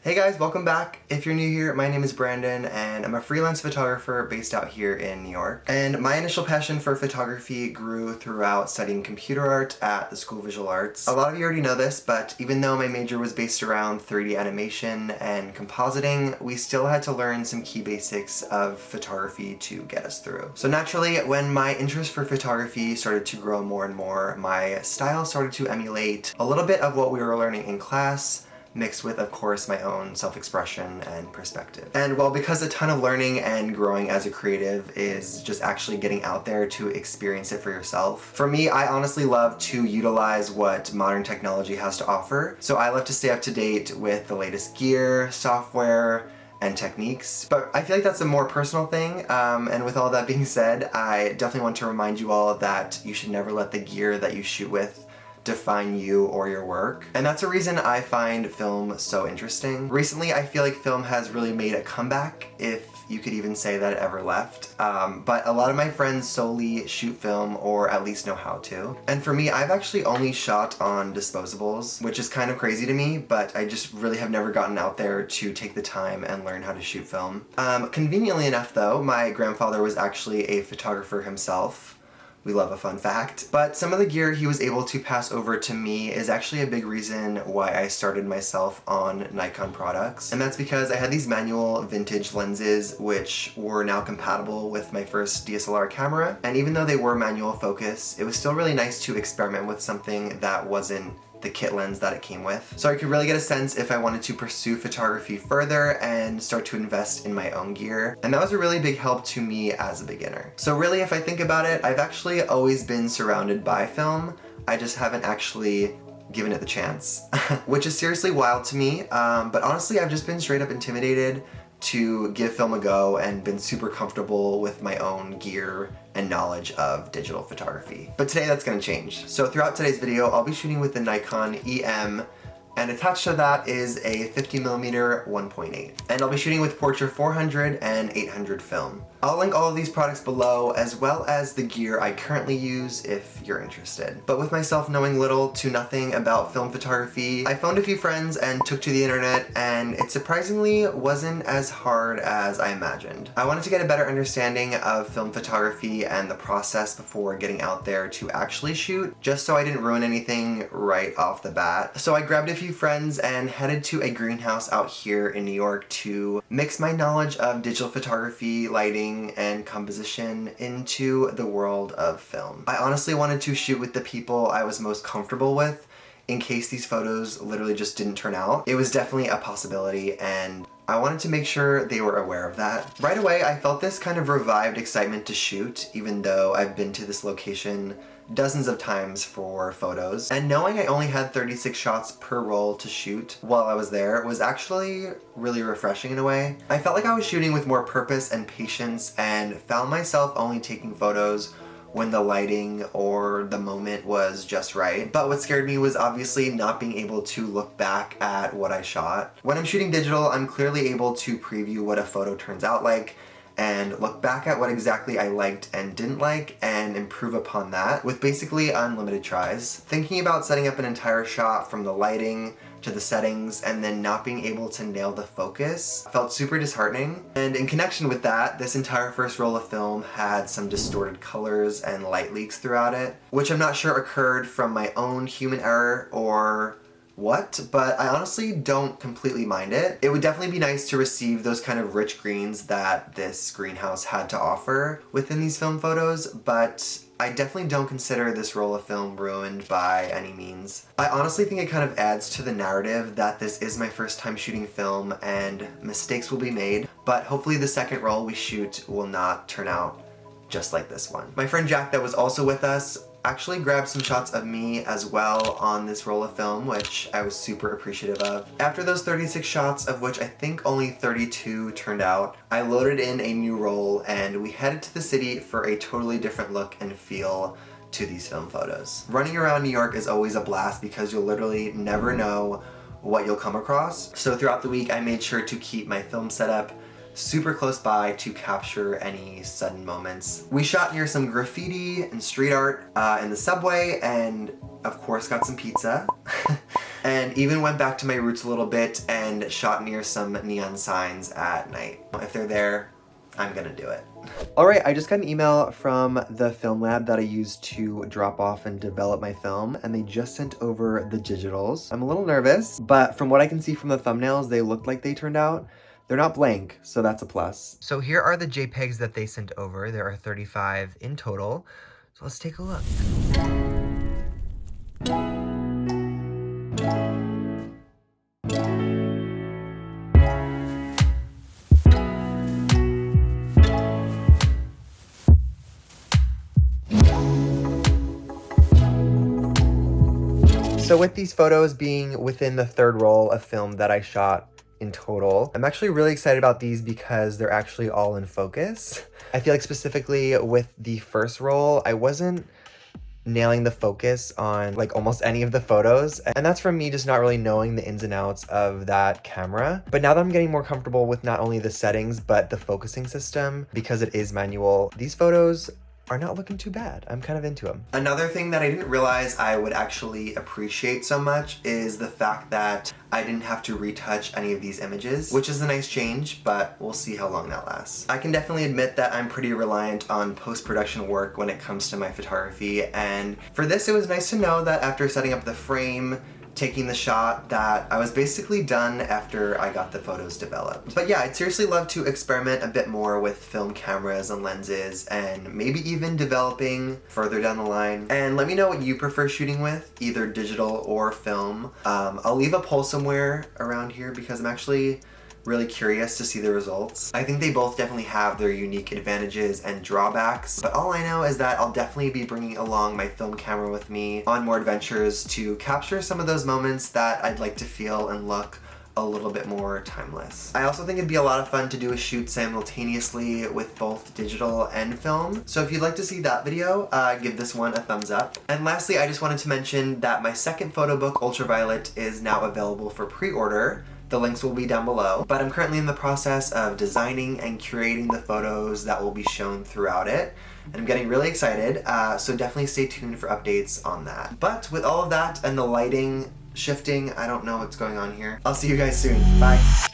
Hey guys, welcome back. If you're new here, my name is Brandon and I'm a freelance photographer based out here in New York. And my initial passion for photography grew throughout studying computer art at the School of Visual Arts. A lot of you already know this, but even though my major was based around 3D animation and compositing, we still had to learn some key basics of photography to get us through. So naturally, when my interest for photography started to grow more and more, my style started to emulate a little bit of what we were learning in class, mixed with, of course, my own self-expression and perspective. And well, because a ton of learning and growing as a creative is just actually getting out there to experience it for yourself, for me, I honestly love to utilize what modern technology has to offer. So I love to stay up to date with the latest gear, software, and techniques. But I feel like that's a more personal thing, and with all that being said, I definitely want to remind you all that you should never let the gear that you shoot with define you or your work. And that's a reason I find film so interesting. Recently, I feel like film has really made a comeback, if you could even say that it ever left. But a lot of my friends solely shoot film, or at least know how to. And for me, I've actually only shot on disposables, which is kind of crazy to me, but I just really have never gotten out there to take the time and learn how to shoot film. Conveniently enough though, my grandfather was actually a photographer himself. We love a fun fact. But some of the gear he was able to pass over to me is actually a big reason why I started myself on Nikon products. And that's because I had these manual vintage lenses which were now compatible with my first DSLR camera. And even though they were manual focus, it was still really nice to experiment with something that wasn't the kit lens that it came with. So I could really get a sense if I wanted to pursue photography further and start to invest in my own gear. And that was a really big help to me as a beginner. So really, if I think about it, I've actually always been surrounded by film. I just haven't actually given it the chance, which is seriously wild to me. But honestly, I've just been straight up intimidated to give film a go and been super comfortable with my own gear and knowledge of digital photography. But today that's gonna change. So throughout today's video, I'll be shooting with the Nikon EM, and attached to that is a 50mm 1.8. And I'll be shooting with Portra 400 and 800 film. I'll link all of these products below, as well as the gear I currently use if you're interested. But with myself knowing little to nothing about film photography, I phoned a few friends and took to the internet, and it surprisingly wasn't as hard as I imagined. I wanted to get a better understanding of film photography and the process before getting out there to actually shoot, just so I didn't ruin anything right off the bat. So I grabbed a few friends and headed to a greenhouse out here in New York to mix my knowledge of digital photography, lighting, and composition into the world of film. I honestly wanted to shoot with the people I was most comfortable with in case these photos literally just didn't turn out. It was definitely a possibility, and I wanted to make sure they were aware of that. Right away, I felt this kind of revived excitement to shoot, even though I've been to this location dozens of times for photos. And knowing I only had 36 shots per roll to shoot while I was there was actually really refreshing in a way. I felt like I was shooting with more purpose and patience, and found myself only taking photos when the lighting or the moment was just right. But what scared me was obviously not being able to look back at what I shot. When I'm shooting digital, I'm clearly able to preview what a photo turns out like, and look back at what exactly I liked and didn't like, and improve upon that with basically unlimited tries. Thinking about setting up an entire shot from the lighting to the settings and then not being able to nail the focus felt super disheartening. And in connection with that, this entire first roll of film had some distorted colors and light leaks throughout it, which I'm not sure occurred from my own human error or what, but I honestly don't completely mind it. It would definitely be nice to receive those kind of rich greens that this greenhouse had to offer within these film photos, but I definitely don't consider this roll of film ruined by any means. I honestly think it kind of adds to the narrative that this is my first time shooting film and mistakes will be made, but hopefully the second roll we shoot will not turn out just like this one. My friend Jack that was also with us actually grabbed some shots of me as well on this roll of film, which I was super appreciative of. After those 36 shots, of which I think only 32 turned out, I loaded in a new roll and we headed to the city for a totally different look and feel to these film photos. Running around New York is always a blast because you'll literally never know what you'll come across. So throughout the week, I made sure to keep my film setup super close by to capture any sudden moments. We shot near some graffiti and street art in the subway, and of course got some pizza. and even went back to my roots a little bit and shot near some neon signs at night. If they're there, I'm gonna do it. Alright, I just got an email from the film lab that I used to drop off and develop my film, and they just sent over the digitals. I'm a little nervous, but from what I can see from the thumbnails, they look like they turned out. They're not blank, so that's a plus. So here are the JPEGs that they sent over. There are 35 in total. So let's take a look. So with these photos being within the third roll of film that I shot in total, I'm actually really excited about these because they're actually all in focus. I feel like specifically with the first roll, I wasn't nailing the focus on like almost any of the photos, and that's from me just not really knowing the ins and outs of that camera. But now that I'm getting more comfortable with not only the settings but the focusing system, because it is manual, these photos are not looking too bad. I'm kind of into them. Another thing that I didn't realize I would actually appreciate so much is the fact that I didn't have to retouch any of these images, which is a nice change, but we'll see how long that lasts. I can definitely admit that I'm pretty reliant on post-production work when it comes to my photography, and for this it was nice to know that after setting up the frame, taking the shot, that I was basically done after I got the photos developed. But yeah, I'd seriously love to experiment a bit more with film cameras and lenses, and maybe even developing further down the line. And let me know what you prefer shooting with, either digital or film. I'll leave a poll somewhere around here because I'm actually really curious to see the results. I think they both definitely have their unique advantages and drawbacks, but all I know is that I'll definitely be bringing along my film camera with me on more adventures to capture some of those moments that I'd like to feel and look a little bit more timeless. I also think it'd be a lot of fun to do a shoot simultaneously with both digital and film. So if you'd like to see that video, give this one a thumbs up. And lastly, I just wanted to mention that my second photo book, Ultraviolet, is now available for pre-order. The links will be down below, but I'm currently in the process of designing and curating the photos that will be shown throughout it, and I'm getting really excited, so definitely stay tuned for updates on that. But with all of that and the lighting shifting, I don't know what's going on here. I'll see you guys soon. Bye.